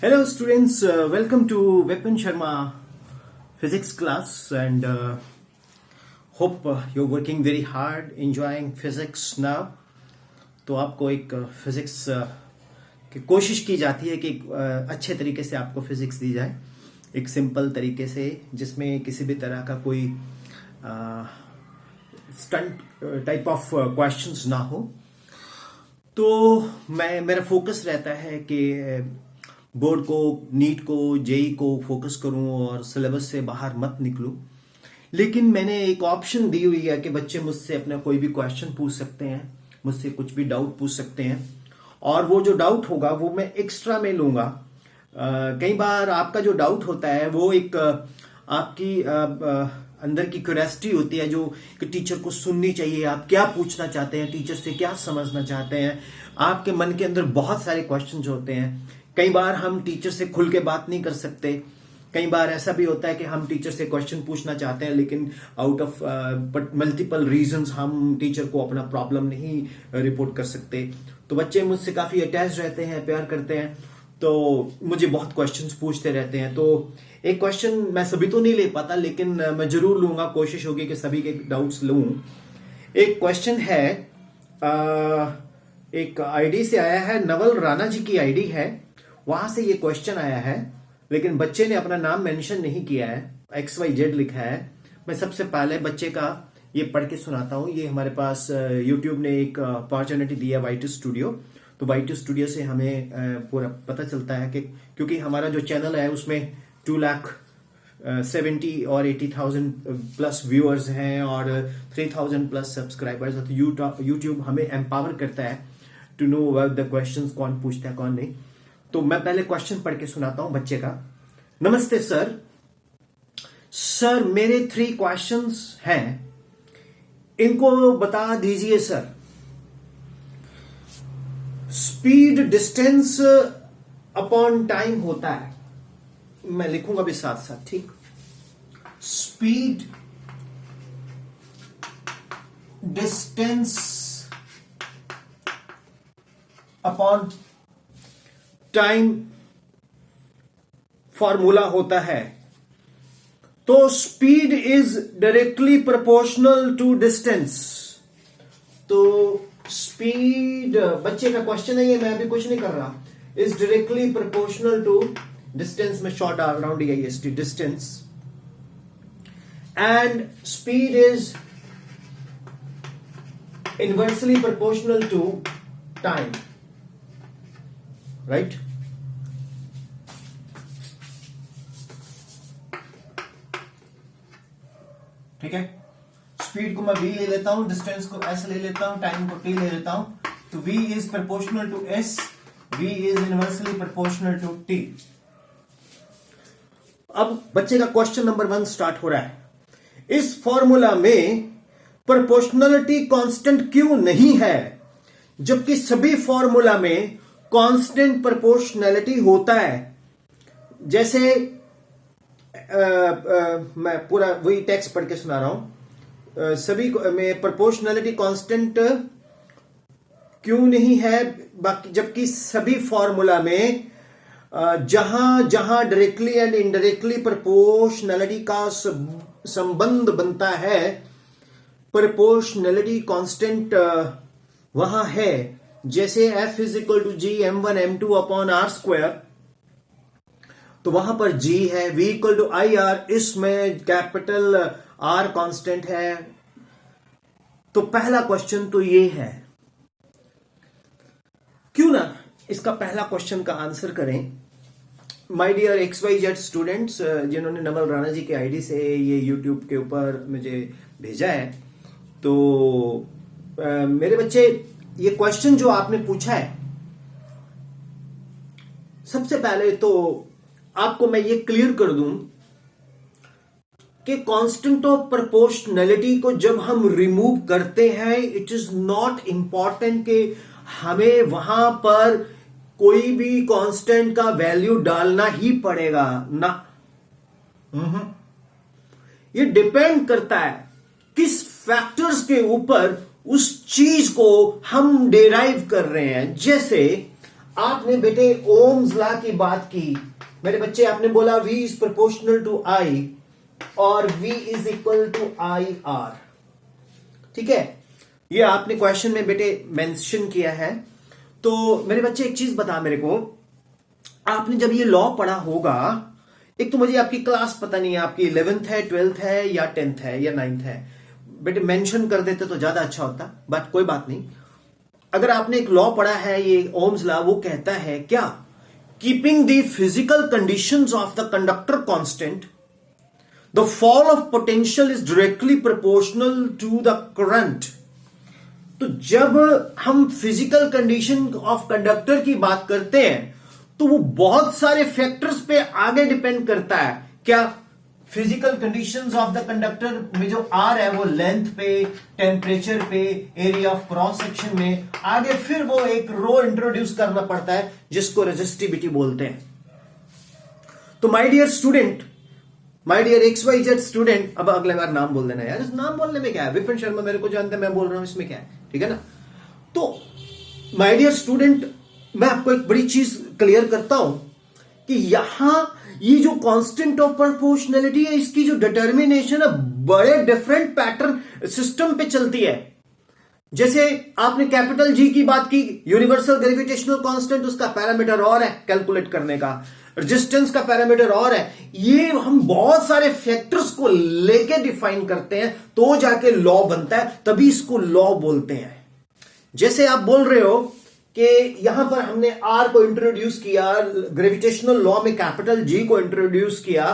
Hello students, welcome to Vipin Sharma physics class and hope you're working very hard, enjoying physics now. तो आपको एक physics की कोशिश की जाती है कि अच्छे तरीके से आपको फिजिक्स दी जाए, एक सिंपल तरीके से जिसमें किसी भी तरह का कोई स्टंट टाइप ऑफ क्वेश्चंस ना हो। तो मेरा फोकस रहता है कि बोर्ड को, नीट को, जेई को फोकस करूं और सिलेबस से बाहर मत निकलूं। लेकिन मैंने एक ऑप्शन दी हुई है कि बच्चे मुझसे अपना कोई भी क्वेश्चन पूछ सकते हैं, मुझसे कुछ भी डाउट पूछ सकते हैं और वो जो डाउट होगा वो मैं एक्स्ट्रा में लूंगा। कई बार आपका जो डाउट होता है वो एक आपकी अंदर की क्यूरियोसिटी होती है जो कि टीचर को सुननी चाहिए। आप क्या पूछना चाहते हैं, टीचर से क्या समझना चाहते हैं, आपके मन के अंदर बहुत सारे क्वेश्चन होते हैं। कई बार हम टीचर से खुल के बात नहीं कर सकते। कई बार ऐसा भी होता है कि हम टीचर से क्वेश्चन पूछना चाहते हैं लेकिन आउट ऑफ मल्टीपल रीजंस हम टीचर को अपना प्रॉब्लम नहीं रिपोर्ट कर सकते। तो बच्चे मुझसे काफी अटैच रहते हैं, प्यार करते हैं, तो मुझे बहुत क्वेश्चंस पूछते रहते हैं। तो एक क्वेश्चन मैं सभी तो नहीं ले पाता लेकिन मैं जरूर लूंगा, कोशिश होगी कि सभी के डाउट्स लूं। एक क्वेश्चन है, एक आईडी से आया है, नवल राणा जी की आईडी है, वहां से ये क्वेश्चन आया है लेकिन बच्चे ने अपना नाम मेंशन नहीं किया है, XYZ लिखा है। मैं सबसे पहले बच्चे का ये पढ़ के सुनाता हूँ। ये हमारे पास यूट्यूब ने एक अपॉर्चुनिटी दिया Y2 स्टूडियो। तो Y2 स्टूडियो से हमें पूरा पता चलता है कि क्योंकि हमारा जो चैनल है उसमें 2,70,000 और 80,000 प्लस व्यूअर्स हैं और 3,000 प्लस सब्सक्राइबर्स। तो यूट्यूब हमें एम्पावर करता है टू नो द क्वेश्चंस, कौन पूछता है कौन नहीं। तो मैं पहले क्वेश्चन पढ़ के सुनाता हूं बच्चे का। नमस्ते सर, मेरे 3 क्वेश्चंस हैं, इनको बता दीजिए sir. Speed distance upon time होता है, मैं लिखूंगा भी साथ साथ, ठीक। Speed distance upon time formula होता है। तो speed is directly proportional to distance. तो स्पीड, बच्चे का क्वेश्चन है ये, मैं अभी कुछ नहीं कर रहा, is directly proportional to distance में शॉर्ट डाल रहा हूं, DIST, distance. And speed is inversely proportional to time, right. ठीक है, स्पीड को मैं v ले लेता हूं, डिस्टेंस को s ले लेता हूं, टाइम को t ले लेता हूं। तो v is proportional to s, v is inversely proportional to t। अब बच्चे का क्वेश्चन नंबर 1 स्टार्ट हो रहा है। इस फॉर्मूला में प्रोपोर्शनलिटी कांस्टेंट क्यों नहीं है जबकि सभी फॉर्मूला में कांस्टेंट प्रोपोर्शनैलिटी होता है? जैसे मैं पूरा वही टेक्स्ट पढ़ के सुना रहा हूं। सभी में प्रोपोर्शनैलिटी कांस्टेंट क्यों नहीं है बाकी, जबकि सभी फॉर्मूला में जहां जहां डायरेक्टली एंड इनडायरेक्टली प्रोपोर्शनैलिटी का संबंध बनता है, प्रोपोर्शनैलिटी कांस्टेंट वहां है। जैसे F is equal to G M1 M2 upon R², तो वहां पर G है, V इक्वल टू IR, इसमें कैपिटल R कांस्टेंट है। तो पहला क्वेश्चन तो ये है। क्यों ना इसका पहला क्वेश्चन का आंसर करें। माय डियर XYZ स्टूडेंट्स, जिन्होंने नवल राणा जी के आईडी से ये यूट्यूब के ऊपर मुझे भेजा है, तो मेरे बच्चे, ये क्वेश्चन जो आपने पूछा है, सबसे पहले तो आपको मैं ये क्लियर कर दूं कि कांस्टेंट ऑफ प्रोपोर्शनैलिटी को जब हम रिमूव करते हैं, इट इज नॉट इंपॉर्टेंट कि हमें वहां पर कोई भी कांस्टेंट का वैल्यू डालना ही पड़ेगा ना। ये डिपेंड करता है किस फैक्टर्स के ऊपर उस चीज को हम डेराइव कर रहे हैं। जैसे आपने बेटे ओम्स लॉ की बात की मेरे बच्चे, आपने बोला V is proportional to I और V is equal to IR, ठीक है, ये आपने क्वेश्चन में बेटे मेंशन किया है। तो मेरे बच्चे एक चीज बता मेरे को, आपने जब ये लॉ पढ़ा होगा, एक तो मुझे आपकी क्लास पता नहीं है, आपकी 11th है, 12th है या 10th है या 9th है, बेटे मेंशन कर देते तो ज्यादा अच्छा होता, बट कोई बात नहीं। अगर आपने एक लॉ पढ़ा है, ये ओम्स लॉ, वो कहता है क्या, keeping the physical conditions of the conductor constant, the fall of potential is directly proportional to the current. तो जब हम फिजिकल कंडीशन ऑफ कंडक्टर की बात करते हैं तो वो बहुत सारे फैक्टर्स पे आगे डिपेंड करता है। क्या, physical conditions of the conductor में जो आर है वो लेंथ पे, टेम्परेचर पे, एरिया ऑफ क्रॉस सेक्शन में, आगे फिर वो एक रो इंट्रोड्यूस करना पड़ता है जिसको रेजिस्टिविटी बोलते हैं। तो my dear student, my dear XYZ student, अब अगले बार नाम बोल देना यार, इस नाम बोलने में क्या है, विपिन शर्मा मेरे को जानते हैं, मैं बोल रहा हूं, इसमें क्या है, ठीक है ना। तो माय डियर स्टूडेंट, मैं आपको एक बड़ी चीज क्लियर करता हूं कि यहां ये जो कांस्टेंट ऑफ प्रोपोर्शनैलिटी है, इसकी जो डिटर्मिनेशन है बड़े डिफरेंट पैटर्न सिस्टम पे चलती है। जैसे आपने कैपिटल G की बात की, यूनिवर्सल ग्रेविटेशनल कांस्टेंट, उसका पैरामीटर और है कैलकुलेट करने का, रेजिस्टेंस का पैरामीटर और है, ये हम बहुत सारे फैक्टर्स को लेके डिफाइन करते हैं तो जाके लॉ बनता है, तभी इसको लॉ बोलते हैं। जैसे आप बोल रहे हो कि यहां पर हमने आर को इंट्रोड्यूस किया, ग्रेविटेशनल लॉ में कैपिटल G को इंट्रोड्यूस किया,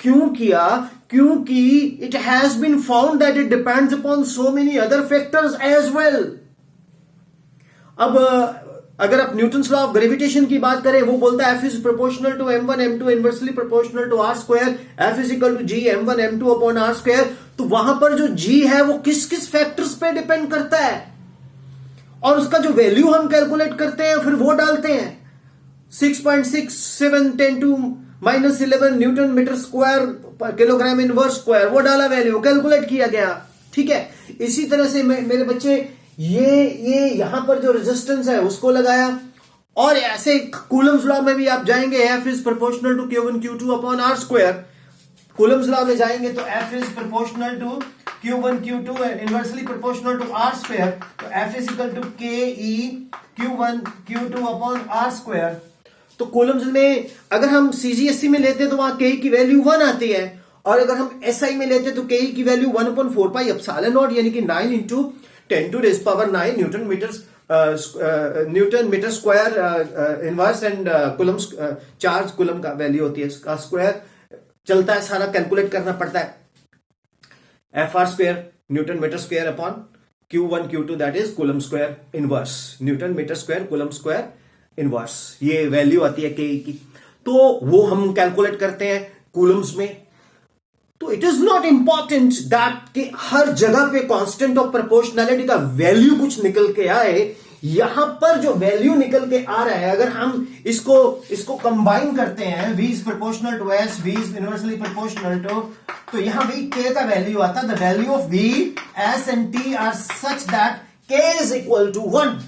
क्यों किया, क्योंकि it has been found that it depends upon so many other factors as well. अब अगर आप न्यूटन्स लॉ ऑफ ग्रेविटेशन की बात करें, वो बोलता है F is proportional to m1 m2 inversely proportional to r square, F is equal to G m1 m2 upon r square. तो वहां पर जो G है वो किस किस फैक्टर्स पे डिपेंड करता है, और उसका जो वैल्यू हम कैलकुलेट करते हैं फिर वो डालते हैं, 6.67 10 to -11 newton metre square kilogram inverse square, वो डाला, वैल्यू कैलकुलेट किया गया, ठीक है। इसी तरह से मेरे बच्चे ये यहां पर जो रेजिस्टेंस है उसको लगाया, और ऐसे कूलम्स लॉ में भी आप जाएंगे, F is proportional to Q1 Q2 upon R square. Coulomb's law में जाएंगे तो F is proportional to Q1 Q2 inversely proportional to R square, तो F is equal to KE Q1 Q2 upon R square. तो Coulomb's में अगर हम CGSE में लेते हैं तो वहां KE की वैल्यू 1 आती है, और अगर हम SI में लेते हैं तो KE की वैल्यू 1/4 पाई एप्सिलॉन नॉट, यानी कि 9 into 10 to raise power 9 newton metre square inverse and Coulomb's charge coulomb का वैल्यू होती है, इसका स्क्वायर चलता है, सारा कैलकुलेट करना पड़ता है। FR square newton metre square upon Q1 Q2 that is coulomb square inverse, newton metre square coulomb square inverse, ये वैल्यू आती है KE की। तो वो हम कैलकुलेट करते हैं कूलम्स में। तो it is not important that कि हर जगह पे कांस्टेंट ऑफ प्रोपोर्शनैलिटी का वैल्यू कुछ निकल के आए। यहां पर जो वैल्यू निकल के आ रहा है, अगर हम इसको कंबाइन करते हैं, V is proportional to S, V is inversely proportional to, तो यहां V K का वैल्यू आता है, the value of V S and T are such that K is equal to 1।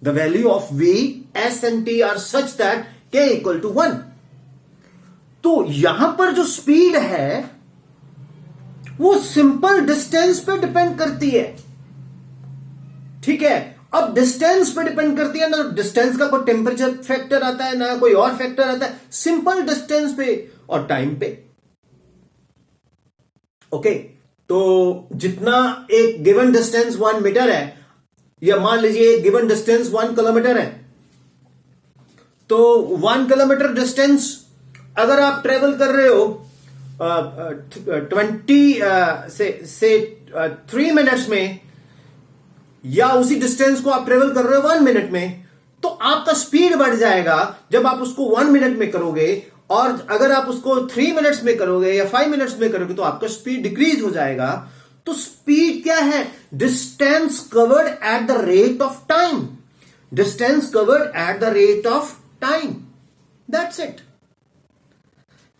The value of V, S and T are such that K equal to 1. तो यहां पर जो speed है वो simple distance पे depend करती है, ठीक है। अब डिस्टेंस पे डिपेंड करती है ना, डिस्टेंस का कोई टेम्परेचर फैक्टर आता है ना कोई और फैक्टर आता है, सिंपल डिस्टेंस पे और टाइम पे। ओके, तो जितना एक गिवन डिस्टेंस 1 मीटर है, या मान लीजिए गिवन डिस्टेंस 1 किलोमीटर है, तो 1 किलोमीटर डिस्टेंस अगर आप ट्रेवल कर रहे हो 3 मिनट्स में, या उसी डिस्टेंस को आप ट्रेवल कर रहे हो 1 मिनट में, तो आपका स्पीड बढ़ जाएगा जब आप उसको 1 मिनट में करोगे, और अगर आप उसको 3 मिनट्स में करोगे या 5 मिनट्स में करोगे तो आपका स्पीड डिक्रीज हो जाएगा। तो स्पीड क्या है, distance covered at the rate of time, distance covered at the rate of time, that's it.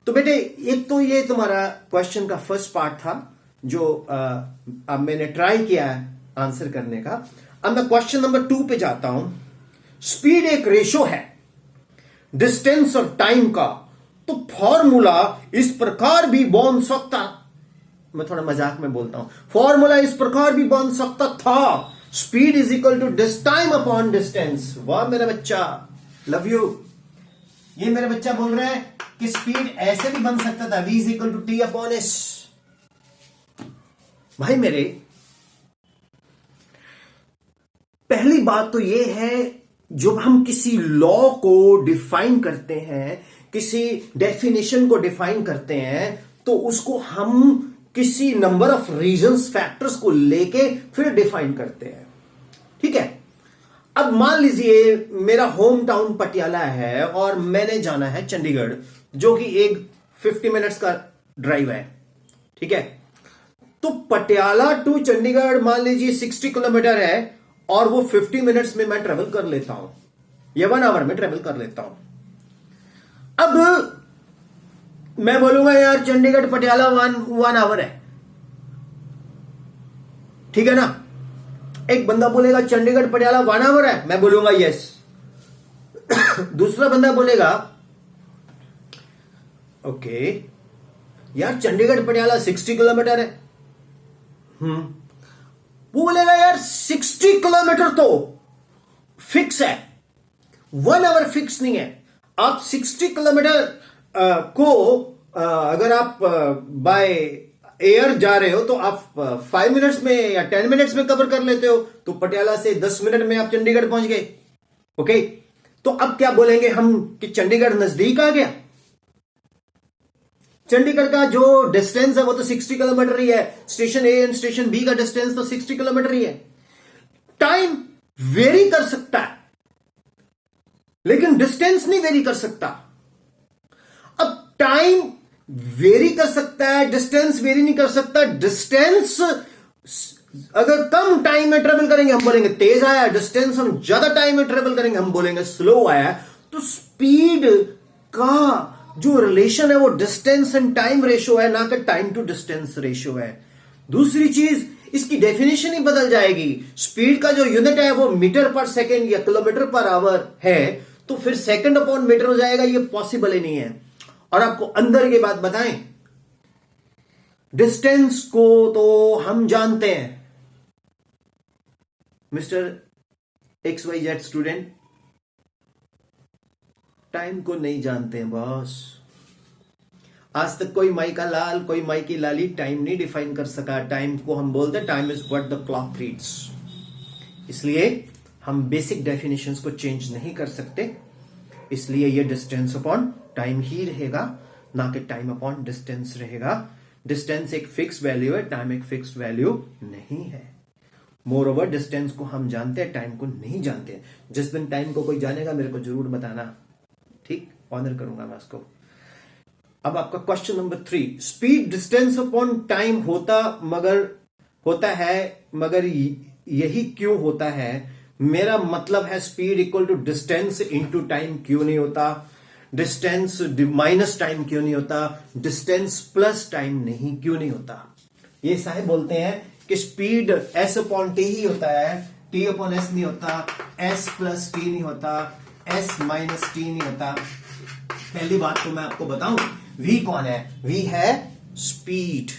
तो बेटे एक तो ये तुम्हारा क्वेश्चन का फर्स्ट पार्ट था जो अब मैंने ट्राई किया है आंसर करने का। अब मैं क्वेश्चन नंबर 2 पे जाता हूं। स्पीड एक रेशो है डिस्टेंस और टाइम का, तो फॉर्मूला इस प्रकार भी बन सकता, मैं थोड़ा मजाक में बोलता हूं, फॉर्मूला इस प्रकार भी बन सकता था, speed is equal to time upon distance. वाह मेरा बच्चा, लव यू। ये मेरा बच्चा बोल रहा है कि स्पीड ऐसे भी बन सकता था, v is equal to T upon S. भाई मेरे, पहली बात तो यह है, जब हम किसी लॉ को डिफाइन करते हैं, किसी डेफिनेशन को डिफाइन करते हैं, तो उसको हम किसी नंबर ऑफ रीजंस, फैक्टर्स को लेके फिर डिफाइन करते हैं। ठीक है। अब मान लीजिए मेरा होम टाउन पटियाला है और मैंने जाना है चंडीगढ़, जो कि एक 50 मिनट्स का ड्राइव है। ठीक है। तो पटियाला टू चंडीगढ़ मान लीजिए 60 किलोमीटर है और वो 50 मिनट्स में मैं ट्रेवल कर लेता हूं या 1 आवर में ट्रेवल कर लेता हूं। अब मैं बोलूंगा यार चंडीगढ़ पटियाला 1 आवर है, ठीक है ना। एक बंदा बोलेगा चंडीगढ़ पटियाला 1 आवर है, मैं बोलूंगा यस। दूसरा बंदा बोलेगा ओके यार चंडीगढ़ पटियाला 60 किलोमीटर है। वो बोलेगा यार 60 किलोमीटर तो फिक्स है, 1 आवर फिक्स नहीं है। आप 60 किलोमीटर को अगर आप बाय एयर जा रहे हो तो आप 5 मिनट्स में या 10 मिनट्स में कवर कर लेते हो, तो पटियाला से 10 मिनट में आप चंडीगढ़ पहुंच गए। ओके, तो अब क्या बोलेंगे हम कि चंडीगढ़ नजदीक आ गया। चंडीगढ़ का जो डिस्टेंस है वो तो 60 किलोमीटर ही है, station A and station B का डिस्टेंस तो 60 किलोमीटर ही है। टाइम वेरी कर सकता है लेकिन डिस्टेंस नहीं वेरी कर सकता। अब टाइम वेरी कर सकता है, डिस्टेंस वेरी नहीं कर सकता। डिस्टेंस अगर कम टाइम में ट्रेवल करेंगे हम बोलेंगे तेज आया, डिस्टेंस हम ज्यादा टाइम में ट्रेवल करेंगे हम बोलेंगे स्लो आया। तो स्पीड का जो रिलेशन है वो डिस्टेंस एंड टाइम रेशियो है, ना कि टाइम टू डिस्टेंस रेशियो है। दूसरी चीज, इसकी डेफिनेशन ही बदल जाएगी। स्पीड का जो यूनिट है वो मीटर पर सेकेंड या किलोमीटर पर आवर है, तो फिर सेकंड अपॉन मीटर हो जाएगा, ये पॉसिबल ही नहीं है। और आपको अंदर ये बात बताएं, डिस्टेंस को तो हम जानते हैं मिस्टर XYZ स्टूडेंट, टाइम को नहीं जानते हैं बॉस। आज तक कोई माई का लाल, कोई माई की लाली टाइम नहीं डिफाइन कर सका। टाइम को हम बोलते हैं time is what the clock reads. इसलिए हम बेसिक डेफिनेशंस को चेंज नहीं कर सकते, इसलिए ये डिस्टेंस अपॉन टाइम ही रहेगा, ना कि टाइम अपॉन डिस्टेंस रहेगा। डिस्टेंस एक फिक्स वैल्यू है, टाइम एक फिक्स वैल्यू नहीं है। मोर ओवर डिस्टेंस को हम जानते हैं, टाइम को नहीं जानते। जिस दिन टाइम को कोई जानेगा मेरे को जरूर बताना, ठीक, ऑनर करूंगा मैं उसको। अब आपका question number 3, speed distance upon time होता है मगर यही क्यों होता है? मेरा मतलब है speed equal to distance into time क्यों नहीं होता? डिस्टेंस माइनस टाइम क्यों नहीं होता? डिस्टेंस प्लस टाइम नहीं क्यों नहीं होता? ये साहब बोलते हैं कि स्पीड एस अपॉन टी ही होता है, टी अपॉन एस नहीं होता, एस प्लस टी नहीं होता, एस माइनस टी नहीं होता। पहली बात तो मैं आपको बताऊं, v कौन है? v है स्पीड।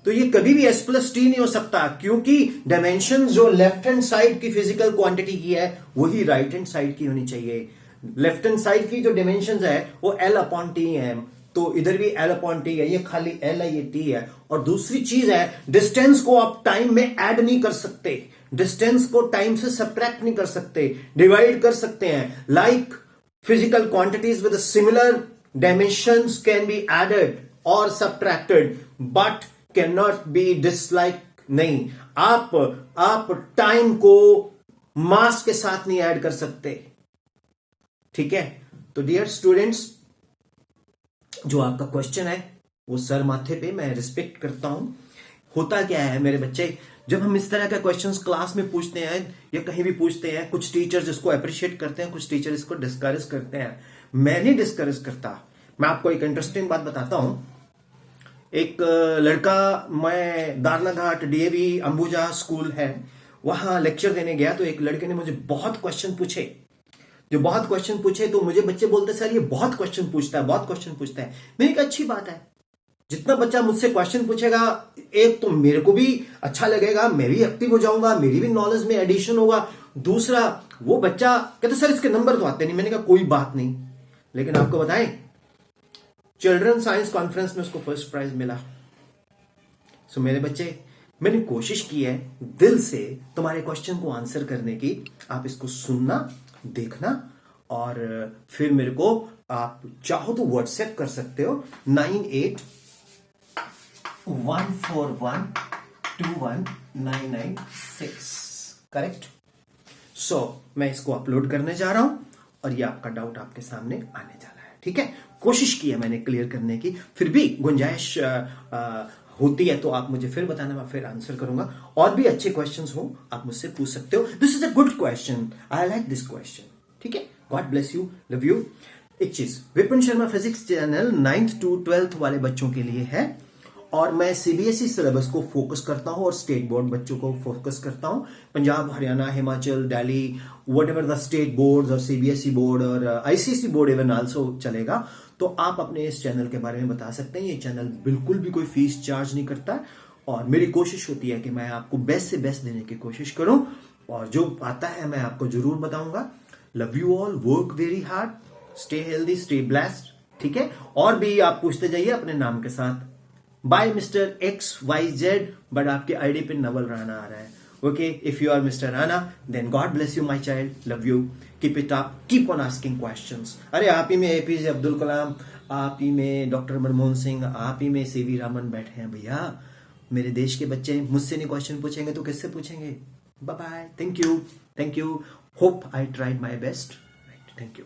तो ये कभी भी s प्लस टी नहीं हो सकता, क्योंकि डायमेंशन जो लेफ्ट हैंड साइड की फिजिकल क्वांटिटी की है वही राइट हैंड साइड की होनी चाहिए। लेफ्ट हैंड साइड की जो डायमेंशन है वो l अपॉन टी है, तो इधर भी l अपॉन टी है, ये खाली l है, ये t है। और दूसरी चीज है, डिस्टेंस को आप टाइम में ऐड नहीं कर सकते, डिस्टेंस को टाइम से सब्ट्रैक्ट नहीं कर सकते, डिवाइड कर सकते हैं। Like physical quantities with similar dimensions can be added और subtracted but can not be dislike. नहीं, आप टाइम को मास के साथ नहीं ऐड कर सकते, ठीक है। तो डियर स्टूडेंट्स, जो आपका क्वेश्चन है वो सर माथे पे मैं रिस्पेक्ट करता हूं। होता क्या है मेरे बच्चे, जब हम इस तरह का क्वेश्चंस क्लास में पूछते हैं या कहीं भी पूछते हैं, कुछ टीचर्स इसको अप्रिशिएट करते हैं, कुछ टीचर इसको डिस्करेज करते हैं। मैं नहीं डिस्करेज करता। मैं आपको एक इंटरेस्टिंग बात बताता हूं। एक लड़का, मैं दारना घाट DAV अंबुजा स्कूल है वहां लेक्चर देने गया तो एक लड़के ने मुझे बहुत क्वेश्चन पूछे, तो मुझे बच्चे बोलते सर ये बहुत क्वेश्चन पूछता है। मैंने कहा अच्छी बात है, जितना बच्चा मुझसे क्वेश्चन पूछेगा, एक तो मेरे को भी अच्छा लगेगा, मैं भी एक्टिव हो जाऊंगा, मेरी भी नॉलेज में एडिशन होगा। दूसरा, वो बच्चा कहते सर इसके नंबर तो आते नहीं। मैंने कहा कोई बात नहीं, लेकिन आपको बताएं चिल्ड्रन साइंस कॉन्फ्रेंस में उसको फर्स्ट प्राइज मिला। सो मेरे बच्चे, मैंने कोशिश की है दिल से तुम्हारे क्वेश्चन को आंसर करने की। आप इसको सुनना, देखना, और फिर मेरे को आप चाहो तो व्हाट्सएप कर सकते हो 9814121996। करेक्ट। सो मैं इसको अपलोड करने जा रहा हूं और ये आपका डाउट आपके सामने आने जा रहा है। ठीक है, कोशिश की है मैंने क्लियर करने की, फिर भी गुंजाइश होती है तो आप मुझे फिर बताना, मैं फिर आंसर करूंगा। और भी अच्छे क्वेश्चंस हो आप मुझसे पूछ सकते हो। This is a good question, I like this question. ठीक है, God bless you, love you. एक चीज, Vipin Sharma physics channel 9th to 12th वाले बच्चों के लिए है, और मैं सीबीएसई सिलेबस को फोकस करता हूं और स्टेट बोर्ड बच्चों को फोकस करता हूं। Punjab, Haryana, Himachal, Delhi, what ever the state board और सीबीएसई बोर्ड और आईसीएसई बोर्ड इवन आल्सो चलेगा। तो आप अपने इस चैनल के बारे में बता सकते हैं। ये चैनल बिल्कुल भी कोई फीस चार्ज नहीं करता, और मेरी कोशिश होती है कि मैं आपको बेस्ट से बेस्ट देने की कोशिश करूं, और जो आता है मैं आपको जरूर बताऊंगा। Love you all, work very hard, stay healthy, stay blessed. ठीक है, और भी आप पूछते जाइए अपने नाम के साथ, बाय मिस्टर XYZ, बट आपके आईडी पे नवल राणा आ रहा है। Okay, if you are mister Rana then God bless you my child, love you, keep it up, keep on asking questions. अरे आप ही में एपीजे अब्दुल कलाम, आप ही में डॉक्टर मनमोहन सिंह, आप ही में सीवी रामन बैठे हैं भैया। मेरे देश के बच्चे मुझसे नहीं क्वेश्चन पूछेंगे तो किससे पूछेंगे? Bye bye, thank you, hope I tried my best. Thank you.